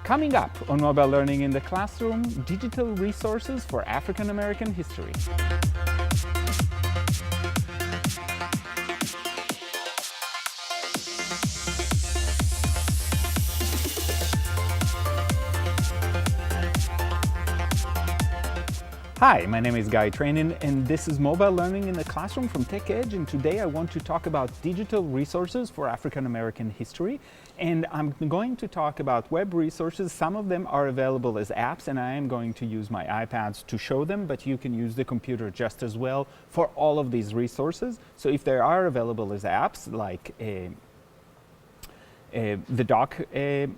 Coming up on Mobile Learning in the Classroom, digital resources for African American history. Hi, my name is Trainin, and this is Mobile Learning in the Classroom from TechEdge, and today I want to talk about digital resources for African American history. And I'm going to talk about web resources. Some of them are available as apps, and I am going to use my iPads to show them, but you can use the computer just as well for all of these resources. So if they are available as apps, like the Doc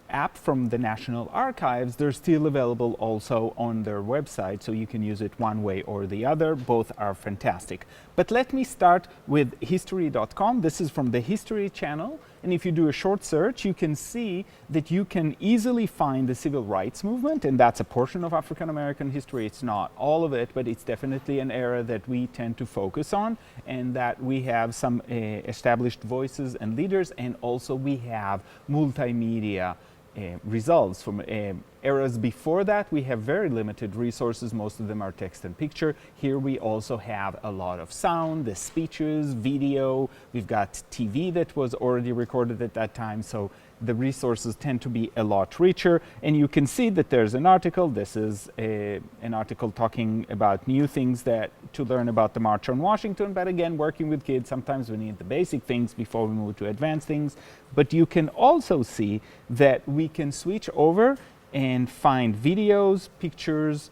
app from the National Archives, they're still available also on their website, so you can use it one way or the other. Both are fantastic. But let me start with history.com. This is from the History channel, and if you do a short search, you can see that you can easily find the civil rights movement, and that's a portion of African American history. It's not all of it, but it's definitely an era that we tend to focus on, and that we have some established voices and leaders, and also we have multimedia results from eras before that. We have very limited resources. Most of them are text and picture. Here we also have a lot of sound, the speeches, video. We've got TV that was already recorded at that time, so the resources tend to be a lot richer. And you can see that there's an article. This is an article talking about new things that to learn about the March on Washington. But again, working with kids, sometimes we need the basic things before we move to advanced things. But you can also see that we can switch over and find videos, pictures,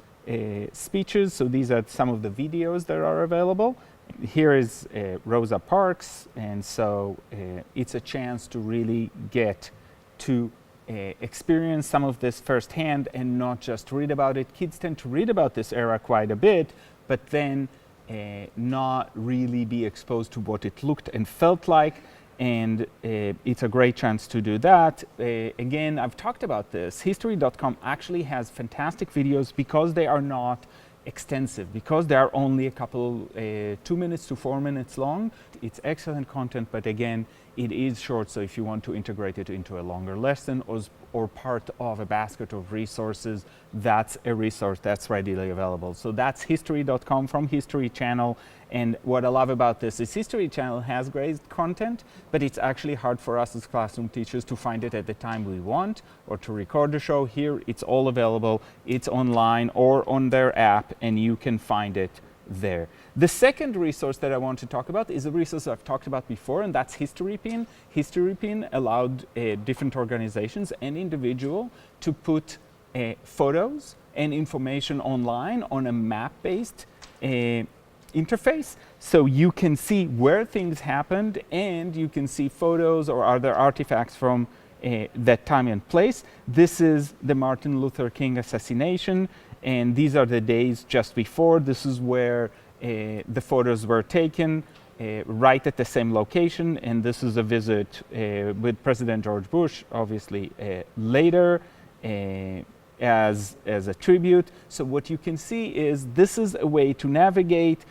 speeches. So these are some of the videos that are available. Here is Rosa Parks, and so it's a chance to really get to experience some of this firsthand and not just read about it. Kids tend to read about this era quite a bit, but then not really be exposed to what it looked and felt like. And it's a great chance to do that. Again, I've talked about this. History.com actually has fantastic videos because they are not extensive, because they are only a couple, 2 minutes to 4 minutes long. It's excellent content, but again, it is short, so if you want to integrate it into a longer lesson or part of a basket of resources, that's a resource that's readily available. So that's history.com from History Channel. And what I love about this is History Channel has great content, but it's actually hard for us as classroom teachers to find it at the time we want or to record the show. Here it's all available. It's online or on their app, and you can find it there. The second resource that I want to talk about is a resource I've talked about before, and that's HistoryPin. HistoryPin allowed different organizations and individuals to put photos and information online on a map-based interface, so you can see where things happened, and you can see photos or other artifacts from that time and place. This is the Martin Luther King assassination, and these are the days just before. This is where the photos were taken, right at the same location, and this is a visit with President George Bush, obviously later, as a tribute. So what you can see is this is a way to navigate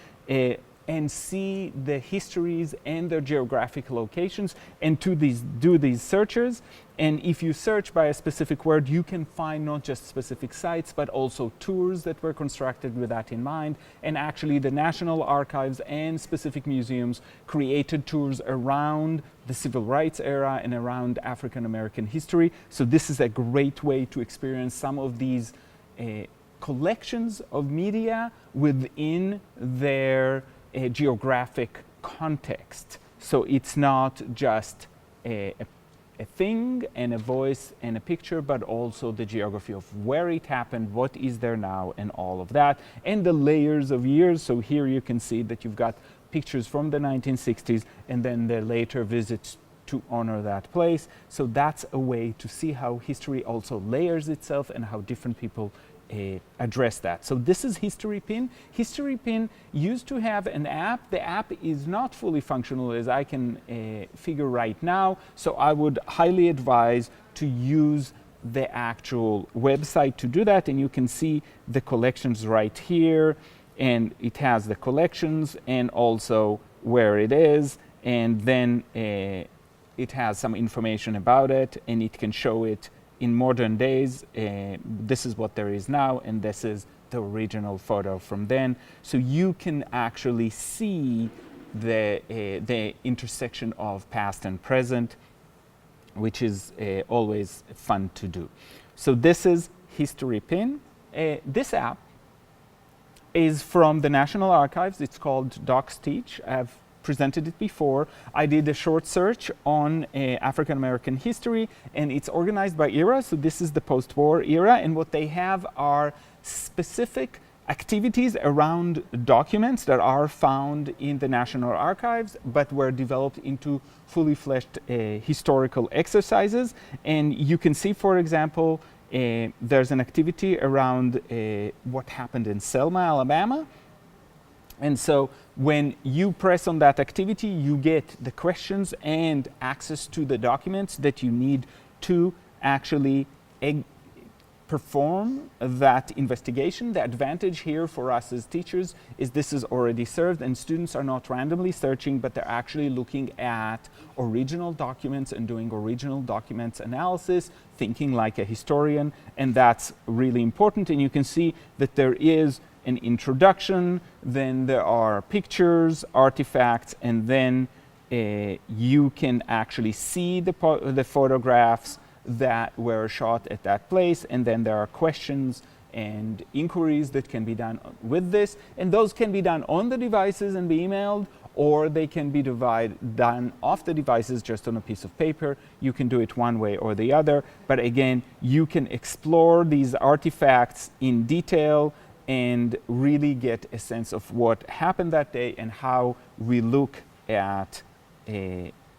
and see the histories and their geographic locations, and to do these searches. And if you search by a specific word, you can find not just specific sites, but also tours that were constructed with that in mind. And actually the National Archives and specific museums created tours around the civil rights era and around African American history. So this is a great way to experience some of these collections of media within their geographic context. So it's not just a thing and a voice and a picture, but also the geography of where it happened, what is there now, and all of that, and the layers of years. So here you can see that you've got pictures from the 1960s and then the later visits to honor that place. So that's a way to see how history also layers itself and how different people address that. So this is HistoryPin. HistoryPin used to have an app. The app is not fully functional as I can figure right now, so I would highly advise to use the actual website to do that, and you can see the collections right here, and it has the collections and also where it is, and then it has some information about it, and it can show it in modern days, this is what there is now, and this is the original photo from then. So you can actually see the intersection of past and present, which is always fun to do. So this is History Pin. This app is from the National Archives. It's called Docsteach. I've presented it before. I did a short search on African American history, and it's organized by era. So this is the post-war era, and what they have are specific activities around documents that are found in the National Archives, but were developed into fully fleshed historical exercises. And you can see, for example, there's an activity around what happened in Selma, Alabama. And so when you press on that activity, you get the questions and access to the documents that you need to actually perform that investigation. The advantage here for us as teachers is this is already served, and students are not randomly searching, but they're actually looking at original documents and doing original documents analysis, thinking like a historian, and that's really important. And you can see that there is an introduction, then there are pictures, artifacts, and then you can actually see the photographs that were shot at that place, and then there are questions and inquiries that can be done with this, and those can be done on the devices and be emailed, or they can be done off the devices just on a piece of paper. You can do it one way or the other, but again, you can explore these artifacts in detail and really get a sense of what happened that day and how we look at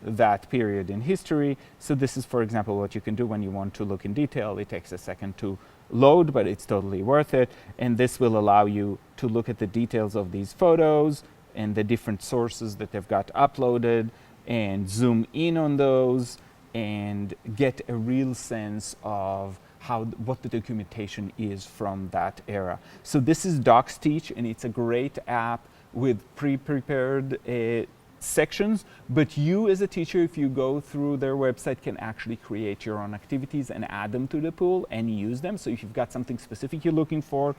that period in history. So this is, for example, what you can do when you want to look in detail. It takes a second to load, but it's totally worth it. And this will allow you to look at the details of these photos and the different sources that they've got uploaded, and zoom in on those and get a real sense of what the documentation is from that era. So this is Docsteach, and it's a great app with pre-prepared sections, but you as a teacher, if you go through their website, can actually create your own activities and add them to the pool and use them. So if you've got something specific you're looking for,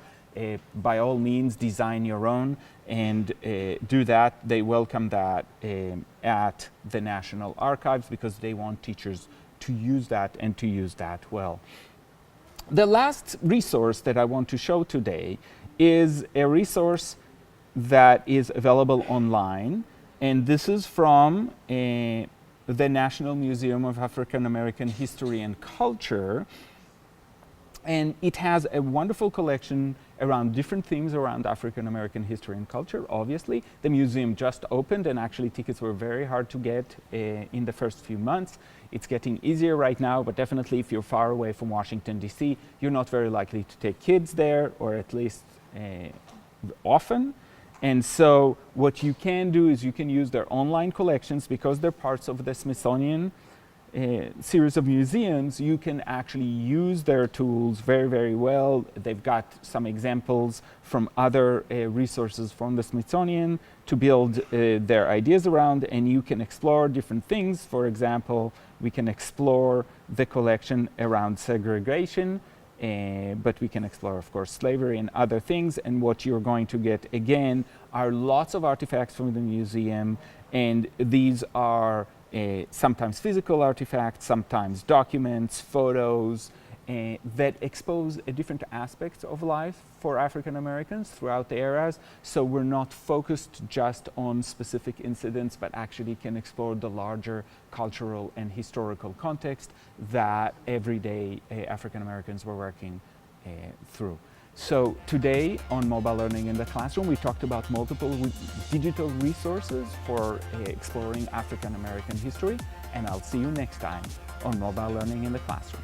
by all means design your own and do that. They welcome that at the National Archives because they want teachers to use that and to use that well. The last resource that I want to show today is a resource that is available online, and this is from the National Museum of African American History and Culture, and it has a wonderful collection around different things around African American history and culture. Obviously, the museum just opened, and actually tickets were very hard to get in the first few months. It's getting easier right now, but definitely if you're far away from Washington, D.C., you're not very likely to take kids there, or at least often. And so what you can do is you can use their online collections because they're parts of the Smithsonian series of museums. You can actually use their tools very, very well. They've got some examples from other resources from the Smithsonian to build their ideas around, and you can explore different things. For example, we can explore the collection around segregation, but we can explore, of course, slavery and other things. And what you're going to get, again, are lots of artifacts from the museum, and these are sometimes physical artifacts, sometimes documents, photos, that expose different aspects of life for African Americans throughout the eras. So we're not focused just on specific incidents, but actually can explore the larger cultural and historical context that everyday African Americans were working through. So today on Mobile Learning in the Classroom, we talked about multiple digital resources for exploring African American history, and I'll see you next time on Mobile Learning in the Classroom.